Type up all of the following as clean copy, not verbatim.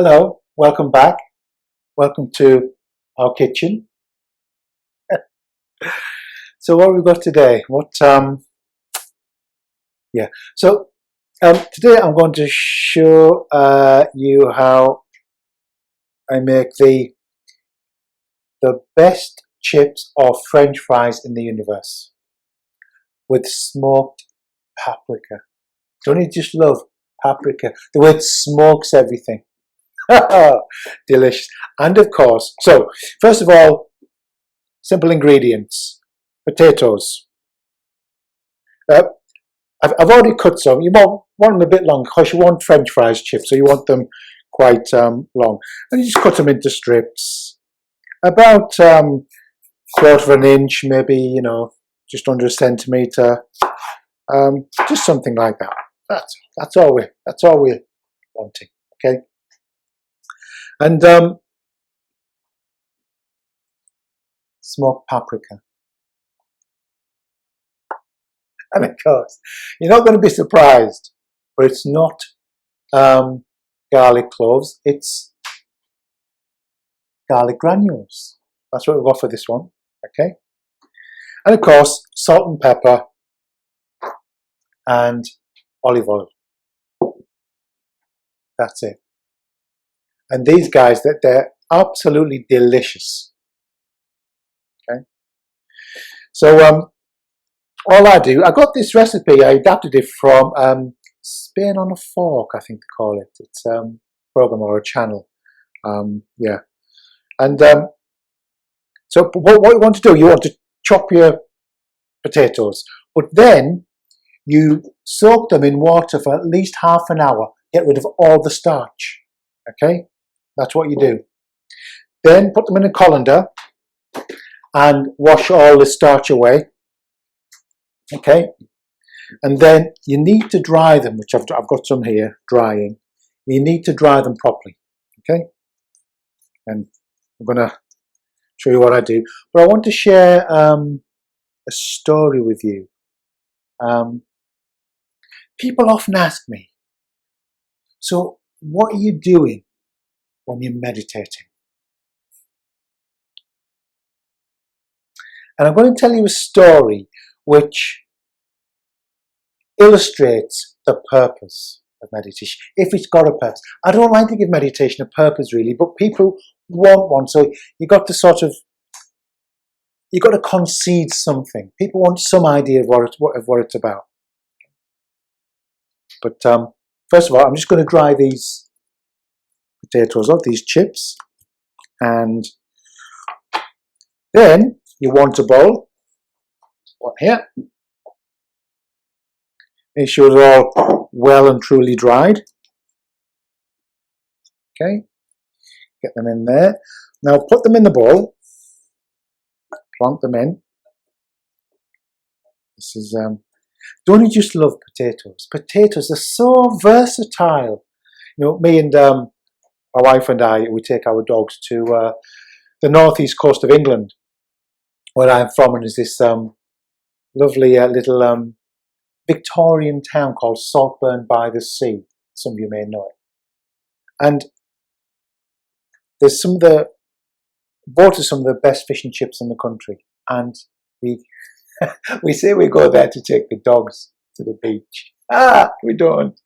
Hello, welcome back. Welcome to our kitchen. So what have we got today? Yeah. So today I'm going to show you how I make the best chips or French fries in the universe with smoked paprika. Don't you just love paprika? The way it smokes everything. Delicious. And of course, so first of all, simple ingredients. Potatoes. Uh, I've already cut some. You want them a bit long because you want French fries chips, so you want them quite long. And you just cut them into strips, about quarter of an inch, maybe, just under a centimetre, just something like that. That's all we're wanting. Okay, and smoked paprika. And of course, you're not going to be surprised, but it's not garlic cloves, it's garlic granules. That's what we've got for this one, okay? And of course, salt and pepper and olive oil. That's it. And these guys, they're absolutely delicious, okay? So all I got this recipe, I adapted it from Spain on a Fork, I think they call it. It's a program or a channel. Yeah. And so what you want to do, you want to chop your potatoes, but then you soak them in water for at least half an hour. Get rid of all the starch. Okay? That's what you do. Then put them in a colander and wash all the starch away. Okay? And then you need to dry them, which I've got some here, drying. You need to dry them properly. Okay? And I'm going to show you what I do. But I want to share a story with you. People often ask me, so what are you doing when you're meditating? And I'm going to tell you a story which illustrates the purpose of meditation, if it's got a purpose. I don't like to give meditation a purpose really, but people want one, so you've got to concede something. People want some idea of what it's about. But first of all, I'm just going to dry these potatoes off, these chips, and then you want a bowl. One here. Make sure they're all well and truly dried. Okay, get them in there. Now put them in the bowl. Plonk them in. This is don't you just love potatoes? Potatoes are so versatile. Me and my wife and I, we take our dogs to the northeast coast of England, where I'm from, and there's this lovely little Victorian town called Saltburn by the Sea. Some of you may know it. And there's voted some of the best fish and chips in the country. And we say we go there to take the dogs to the beach. We don't.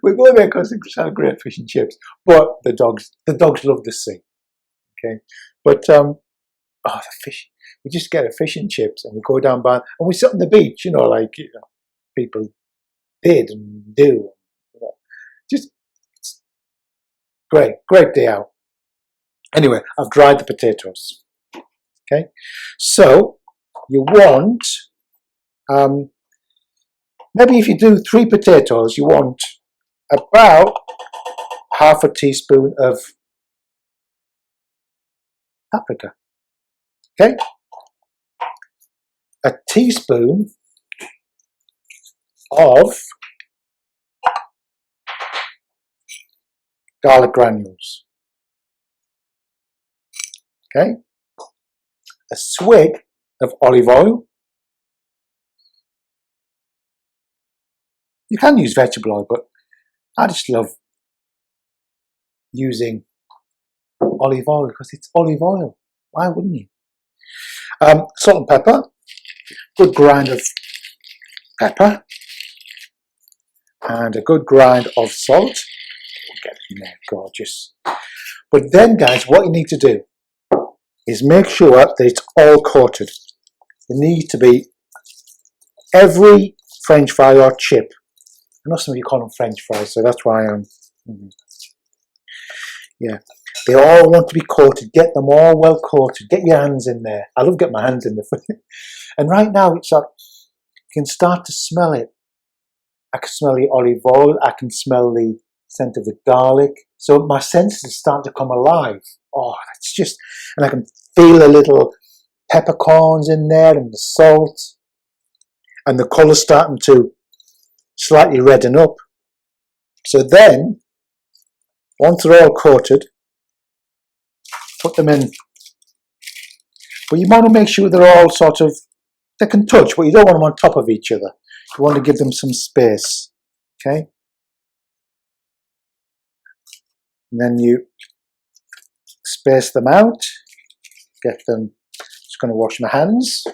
We go there because it's have great fish and chips. But the dogs love the sea. Okay. But the fish, we just get a fish and chips and we go down by, and we sit on the beach, people did and do. Just great day out. Anyway, I've dried the potatoes. Okay, so you want, maybe if you do 3 potatoes, you want about half a teaspoon of paprika. Okay, a teaspoon of garlic granules. Okay, a swig of olive oil. You can use vegetable oil, but I just love using olive oil because it's olive oil. Why wouldn't you? Salt and pepper, good grind of pepper, and a good grind of salt. We'll get in there, gorgeous. But then, guys, what you need to do is make sure that it's all coated. There needs to be every French fry or chip. I know some of you call them French fries, so that's why I'm. Yeah, they all want to be coated. Get them all well coated. Get your hands in there. I love getting my hands in there. And right now, it's like you can start to smell it. I can smell the olive oil. I can smell the scent of the garlic. So my senses start to come alive. Oh, it's just, and I can feel the little peppercorns in there and the salt, and the colour starting to slightly redden up. So then, once they're all coated, put them in. But you want to make sure they're all sort of, they can touch, but you don't want them on top of each other. You want to give them some space. Okay? And then you space them out. Get them, just going to wash my hands.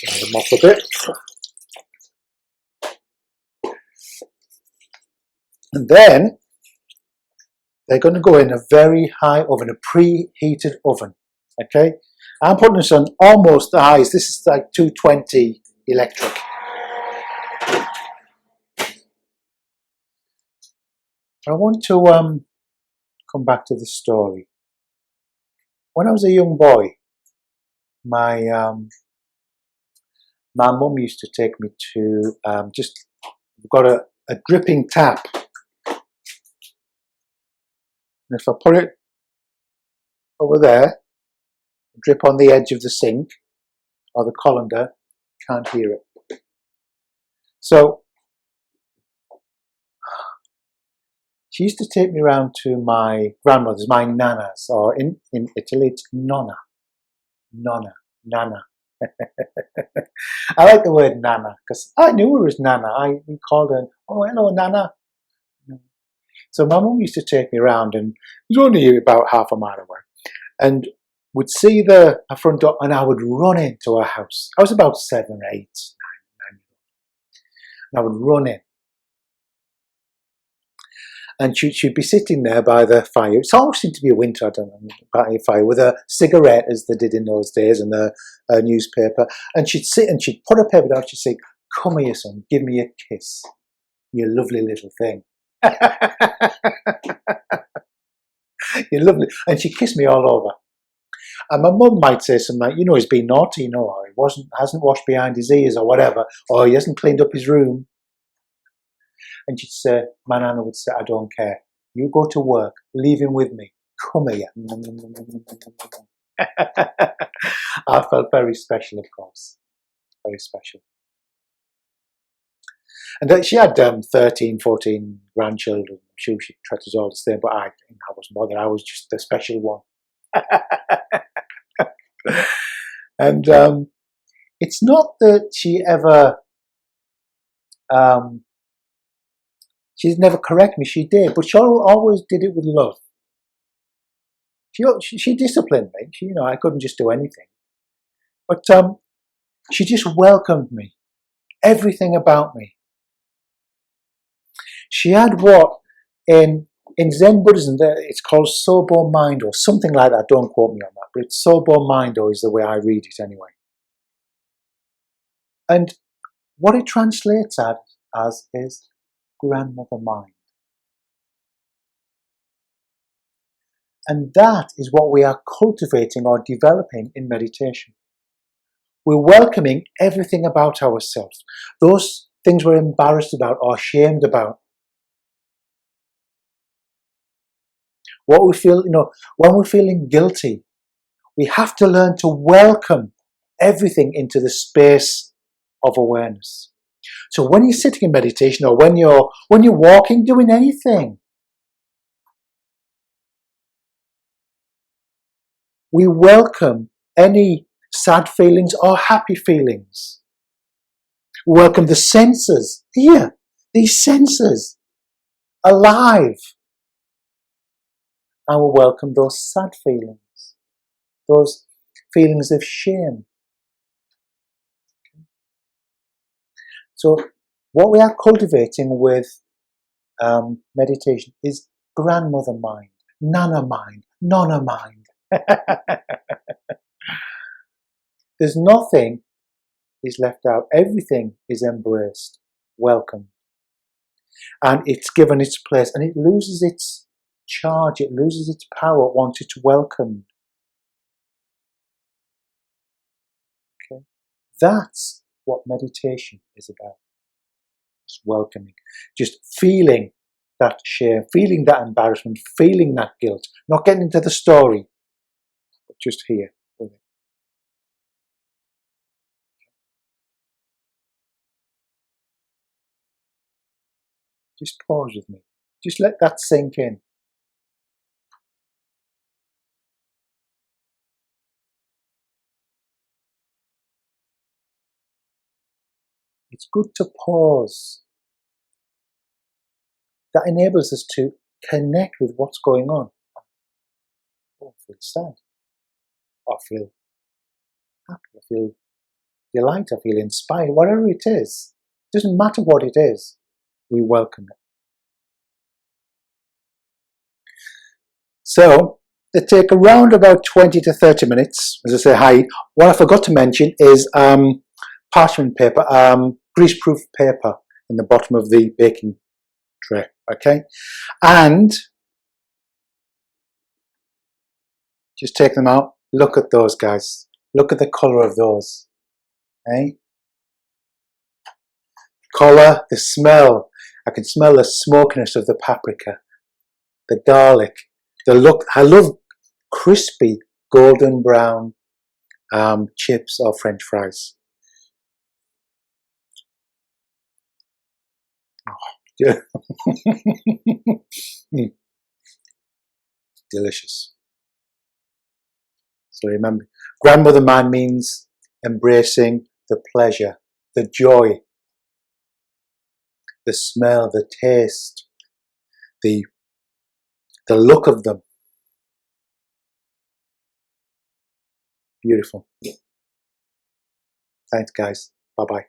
Dry them off a bit. And then they're going to go in a very high oven, a preheated oven. Okay, I'm putting this on almost the highest. This is like 220 electric. I want to come back to the story. When I was a young boy, my mum used to take me to we've got a dripping tap. And if I put it over there, drip on the edge of the sink or the colander, can't hear it. So she used to take me around to my grandmother's, my nana's, or in Italy it's nonna. Nonna. I like the word nana because I knew her as Nana. We called her, oh, hello, Nana. So my mum used to take me around, and it was only about half a mile away, and would see her front door, and I would run into her house. I was about 7, 8, 9, and I would run in. And she'd be sitting there by the fire. It always seemed to be a winter, I don't know, by a fire, with a cigarette, as they did in those days, and a newspaper. And she'd sit and she'd put her paper down. She'd say, "Come here, son, give me a kiss. You lovely little thing." You're lovely. And she kissed me all over. And my mum might say something like, he's been naughty, or hasn't washed behind his ears or whatever, or he hasn't cleaned up his room. And she'd say, my nana would say, I don't care. You go to work, leave him with me. Come here. I felt very special, of course. Very special. And she had 13, 14 grandchildren. I'm sure she tried to all the same, but I wasn't bothered. I was just the special one. And it's not that she ever, she never corrected me. She did, but she always did it with love. She disciplined me. I couldn't just do anything. But she just welcomed me, everything about me. She had what in Zen Buddhism it's called Sobo Mind or something like that. Don't quote me on that, but it's Sobo Mind is the way I read it anyway. And what it translates as is grandmother mind. And that is what we are cultivating or developing in meditation. We're welcoming everything about ourselves. Those things we're embarrassed about or ashamed about. What we feel, when we're feeling guilty, we have to learn to welcome everything into the space of awareness. So when you're sitting in meditation, or when you're walking, doing anything, we welcome any sad feelings or happy feelings. We welcome the senses. Here, these senses alive. And we welcome those sad feelings, those feelings of shame. So what we are cultivating with meditation is grandmother mind, nana mind, nonna mind. There's nothing is left out. Everything is embraced, welcomed, and it's given its place, and it loses its charge, it loses its power once it's welcomed. Okay, that's what meditation is about. Just welcoming, just feeling that shame, feeling that embarrassment, feeling that guilt, not getting into the story, but just here with it. Just pause with me. Just let that sink in. It's good to pause. That enables us to connect with what's going on. Oh, I feel sad. I feel happy. I feel delight. I feel inspired. Whatever it is, doesn't matter what it is, we welcome it. So they take around about 20 to 30 minutes. As I say, hi. What I forgot to mention is parchment paper, greaseproof paper in the bottom of the baking tray. Okay, and just take them out. Look at those, guys. Look at the colour of those. Eh? Colour, the smell. I can smell the smokiness of the paprika, the garlic, the look. I love crispy golden brown chips or French fries. Oh, yeah. Delicious. So remember, grandmother mind means embracing the pleasure, the joy, the smell, the taste, the look of them. Beautiful. Thanks, guys. Bye-bye.